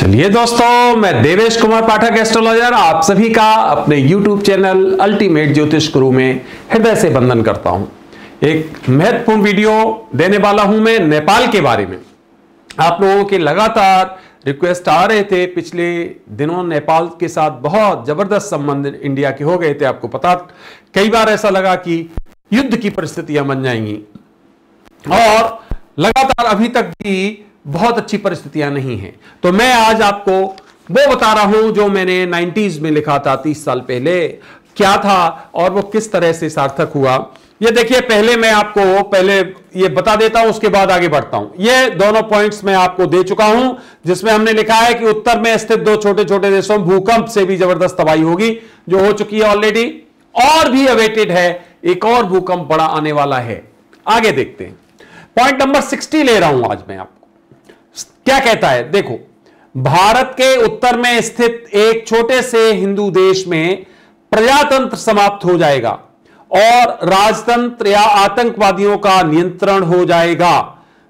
चलिए दोस्तों, मैं देवेश कुमार पाठक एस्ट्रोलॉजर आप सभी का अपने YouTube चैनल अल्टीमेट ज्योतिष गुरु में हृदय से वंदन करता हूं। एक महत्वपूर्ण वीडियो देने वाला हूं मैं नेपाल के बारे में। आप लोगों के लगातार रिक्वेस्ट आ रहे थे, पिछले दिनों नेपाल के साथ बहुत जबरदस्त संबंध इंडिया के हो गए थे। आपको पता, कई बार ऐसा लगा कि युद्ध की परिस्थितियां बन जाएंगी और लगातार अभी तक भी बहुत अच्छी परिस्थितियां नहीं हैं। तो मैं आज आपको वो बता रहा हूं जो मैंने 90s में लिखा था, 30 साल पहले क्या था और वो किस तरह से सार्थक हुआ। ये देखिए, पहले मैं आपको पहले ये बता देता हूं, उसके बाद आगे बढ़ता हूं। ये दोनों पॉइंट्स मैं आपको दे चुका हूं, जिसमें हमने लिखा है कि उत्तर में स्थित दो छोटे छोटे देशों में भूकंप से भी जबरदस्त तबाही होगी, जो हो चुकी है ऑलरेडी, और भी अवेटेड है एक और भूकंप बड़ा आने वाला है। आगे देखते हैं। पॉइंट नंबर 60 ले रहा हूं आज मैं आपको। क्या कहता है, देखो, भारत के उत्तर में स्थित एक छोटे से हिंदू देश में प्रजातंत्र समाप्त हो जाएगा और राजतंत्र या आतंकवादियों का नियंत्रण हो जाएगा,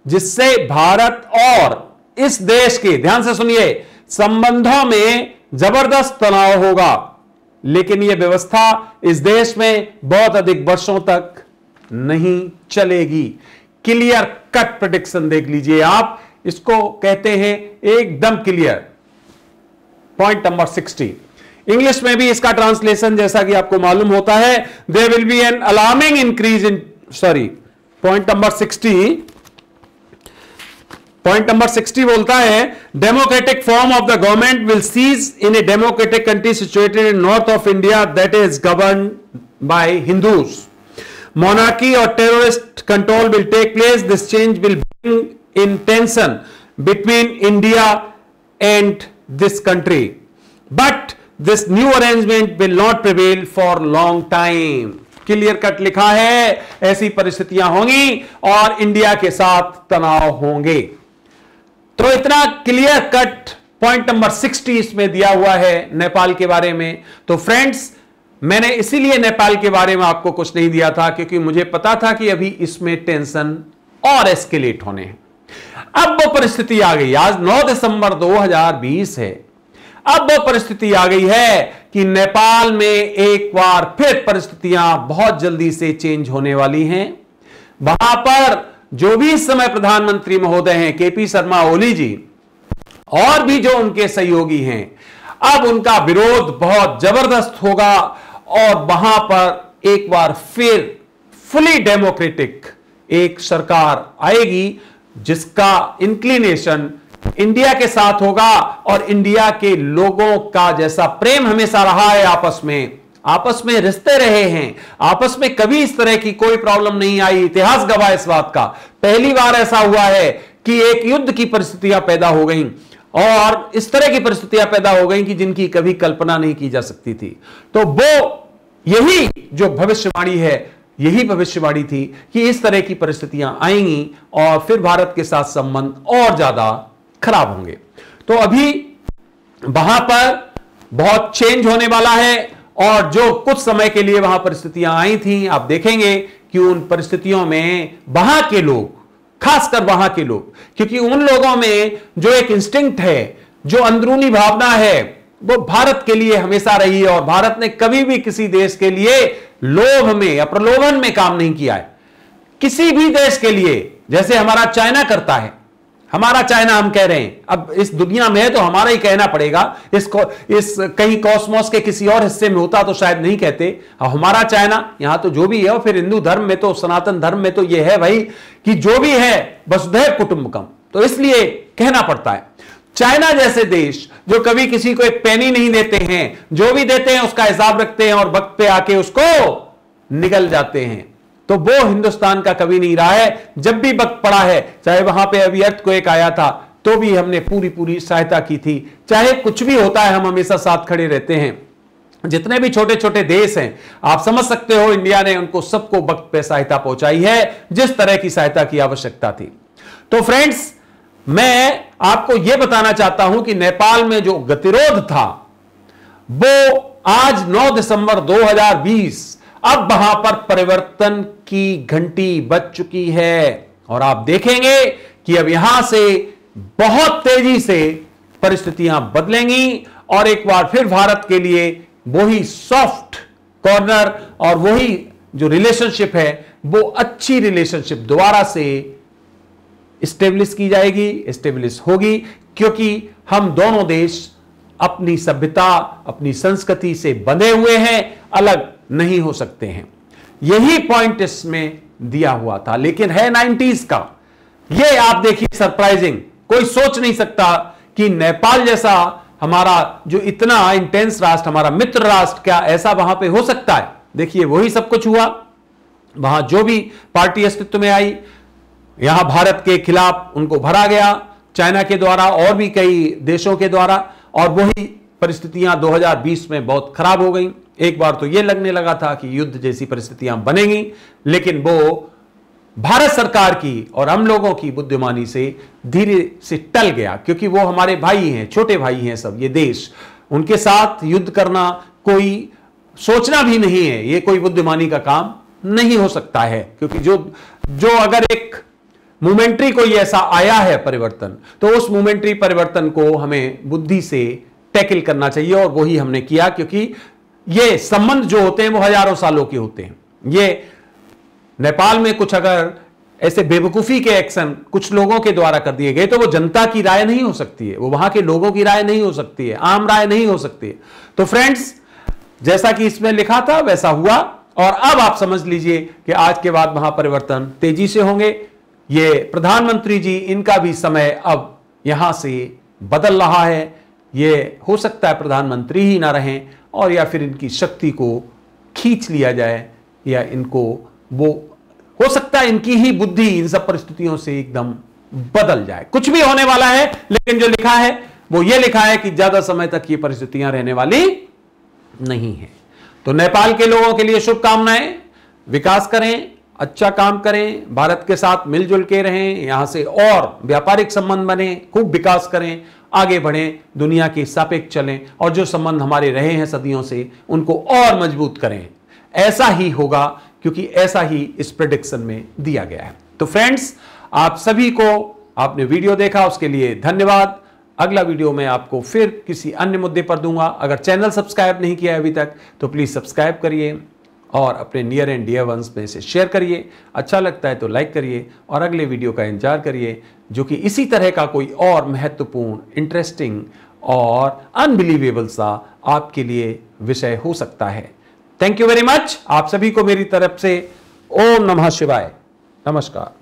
जिससे भारत और इस देश के, ध्यान से सुनिए, संबंधों में जबरदस्त तनाव होगा। लेकिन यह व्यवस्था इस देश में बहुत अधिक वर्षों तक नहीं चलेगी। क्लियर कट प्रेडिक्शन देख लीजिए आप, इसको कहते हैं एकदम क्लियर। पॉइंट नंबर 60 इंग्लिश में भी इसका ट्रांसलेशन जैसा कि आपको मालूम होता है, there will be an alarming increase in, point number 60 बोलता है, democratic form of the government will cease in a democratic country situated in north of India that is govern by Hindus. Monarchy or terrorist control will take place. This change will bring in tension between India and this country. But this new arrangement will not prevail for long time. Clear cut लिखा है, ऐसी परिस्थितियां होंगी और India के साथ तनाव होंगे। तो इतना क्लियर कट पॉइंट नंबर 60 इसमें दिया हुआ है नेपाल के बारे में। तो फ्रेंड्स, मैंने इसीलिए नेपाल के बारे में आपको कुछ नहीं दिया था, क्योंकि मुझे पता था कि अभी इसमें टेंशन और एस्केलेट होने हैं। अब वो परिस्थिति आ गई, आज 9 दिसंबर 2020 है। अब वो परिस्थिति आ गई है कि नेपाल में एक बार फिर परिस्थितियां बहुत जल्दी से चेंज होने वाली हैं। वहां पर जो भी इस समय प्रधानमंत्री महोदय हैं, केपी शर्मा ओली जी, और भी जो उनके सहयोगी हैं, अब उनका विरोध बहुत जबरदस्त होगा और वहां पर एक बार फिर फुली डेमोक्रेटिक एक सरकार आएगी, जिसका इंक्लिनेशन इंडिया के साथ होगा। और इंडिया के लोगों का जैसा प्रेम हमेशा रहा है, आपस में रिश्ते रहे हैं, आपस में कभी इस तरह की कोई प्रॉब्लम नहीं आई। इतिहास गवाह इस बात का, पहली बार ऐसा हुआ है कि एक युद्ध की परिस्थितियां पैदा हो गई और इस तरह की परिस्थितियां पैदा हो गई कि जिनकी कभी कल्पना नहीं की जा सकती थी। तो वो यही जो भविष्यवाणी है, यही भविष्यवाणी थी कि इस तरह की परिस्थितियां आएंगी और फिर भारत के साथ संबंध और ज्यादा खराब होंगे। तो अभी वहां पर बहुत चेंज होने वाला है और जो कुछ समय के लिए वहां परिस्थितियां आई थी, आप देखेंगे कि उन परिस्थितियों में वहां के लोग, खासकर वहां के लोग, क्योंकि उन लोगों में जो एक इंस्टिंक्ट है, जो अंदरूनी भावना है, वो भारत के लिए हमेशा रही है। और भारत ने कभी भी किसी देश के लिए लोभ में या प्रलोभन में काम नहीं किया है, किसी भी देश के लिए। जैसे हमारा चाइना करता है, हमारा चाइना हम कह रहे हैं, अब इस दुनिया में है तो हमारा ही कहना पड़ेगा। इस कहीं कॉस्मोस के किसी और हिस्से में होता तो शायद नहीं कहते। हमारा चाइना, यहां तो जो भी है, और फिर हिंदू धर्म में तो, सनातन धर्म में तो यह है भाई कि जो भी है वसुधैव कुटुंबकम, तो इसलिए कहना पड़ता है। चाइना जैसे देश जो कभी किसी को एक पेनी नहीं देते हैं, जो भी देते हैं उसका हिसाब रखते हैं और वक्त पे आके उसको निगल जाते हैं, तो वो हिंदुस्तान का कभी नहीं रहा है। जब भी वक्त पड़ा है, चाहे वहां पे अभी अर्थक्वेक आया था तो भी हमने पूरी सहायता की थी। चाहे कुछ भी होता है, हम हमेशा साथ खड़े रहते हैं। जितने भी छोटे छोटे देश हैं, आप समझ सकते हो, इंडिया ने उनको सबको वक्त पे सहायता पहुंचाई है, जिस तरह की सहायता की आवश्यकता थी। तो फ्रेंड्स, मैं आपको यह बताना चाहता हूं कि नेपाल में जो गतिरोध था, वो आज 9 दिसंबर 2020 अब वहां पर परिवर्तन की घंटी बज चुकी है। और आप देखेंगे कि अब यहां से बहुत तेजी से परिस्थितियां बदलेंगी और एक बार फिर भारत के लिए वही सॉफ्ट कॉर्नर और वही जो रिलेशनशिप है वो अच्छी रिलेशनशिप दोबारा से स्टेब्लिश की जाएगी, स्टेब्लिश होगी, क्योंकि हम दोनों देश अपनी सभ्यता, अपनी संस्कृति से बंधे हुए हैं, अलग नहीं हो सकते हैं। यही पॉइंट इसमें दिया हुआ था, लेकिन है 90s का। ये आप देखिए सरप्राइजिंग, कोई सोच नहीं सकता कि नेपाल जैसा हमारा जो इतना इंटेंस राष्ट्र, हमारा मित्र राष्ट्र, क्या ऐसा वहां पे हो सकता है। देखिए वही सब कुछ हुआ, वहां जो भी पार्टी अस्तित्व में आई, यहां भारत के खिलाफ उनको भरा गया, चाइना के द्वारा और भी कई देशों के द्वारा, और वही परिस्थितियां 2020 में बहुत खराब हो गई। एक बार तो यह लगने लगा था कि युद्ध जैसी परिस्थितियां बनेंगी, लेकिन वो भारत सरकार की और हम लोगों की बुद्धिमानी से धीरे से टल गया, क्योंकि वो हमारे भाई हैं, छोटे भाई हैं सब, ये देश, उनके साथ युद्ध करना कोई सोचना भी नहीं है, ये कोई बुद्धिमानी का काम नहीं हो सकता है। क्योंकि जो अगर एक मोमेंट्री कोई ऐसा आया है परिवर्तन, तो उस मोमेंट्री परिवर्तन को हमें बुद्धि से टैकल करना चाहिए, और वही हमने किया। क्योंकि ये संबंध जो होते हैं वो हजारों सालों के होते हैं। ये नेपाल में कुछ अगर ऐसे बेवकूफी के एक्शन कुछ लोगों के द्वारा कर दिए गए, तो वो जनता की राय नहीं हो सकती है, वो वहां के लोगों की राय नहीं हो सकती है, आम राय नहीं हो सकती है। तो फ्रेंड्स, जैसा कि इसमें लिखा था वैसा हुआ, और अब आप समझ लीजिए कि आज के बाद वहां परिवर्तन तेजी से होंगे। ये प्रधानमंत्री जी, इनका भी समय अब यहां से बदल रहा है। ये हो सकता है प्रधानमंत्री ही ना रहें, और या फिर इनकी शक्ति को खींच लिया जाए, या इनको वो हो सकता है इनकी ही बुद्धि इन सब परिस्थितियों से एकदम बदल जाए। कुछ भी होने वाला है, लेकिन जो लिखा है वो ये लिखा है कि ज्यादा समय तक ये परिस्थितियां रहने वाली नहीं है। तो नेपाल के लोगों के लिए शुभकामनाएं, विकास करें, अच्छा काम करें, भारत के साथ मिलजुल के रहें, यहां से और व्यापारिक संबंध बने, खूब विकास करें, आगे बढ़ें, दुनिया के सापेक्ष चलें, और जो संबंध हमारे रहे हैं सदियों से उनको और मजबूत करें। ऐसा ही होगा, क्योंकि ऐसा ही इस प्रेडिक्शन में दिया गया है। तो फ्रेंड्स, आप सभी को आपने वीडियो देखा उसके लिए धन्यवाद। अगला वीडियो में आपको फिर किसी अन्य मुद्दे पर दूंगा। अगर चैनल सब्सक्राइब नहीं किया है अभी तक तो प्लीज सब्सक्राइब करिए, और अपने नियर एंड डियर वंस में से शेयर करिए। अच्छा लगता है तो लाइक करिए, और अगले वीडियो का इंतजार करिए, जो कि इसी तरह का कोई और महत्वपूर्ण, इंटरेस्टिंग और अनबिलीवेबल सा आपके लिए विषय हो सकता है। Thank you very much. आप सभी को मेरी तरफ से ओम नमः शिवाय, नमस्कार।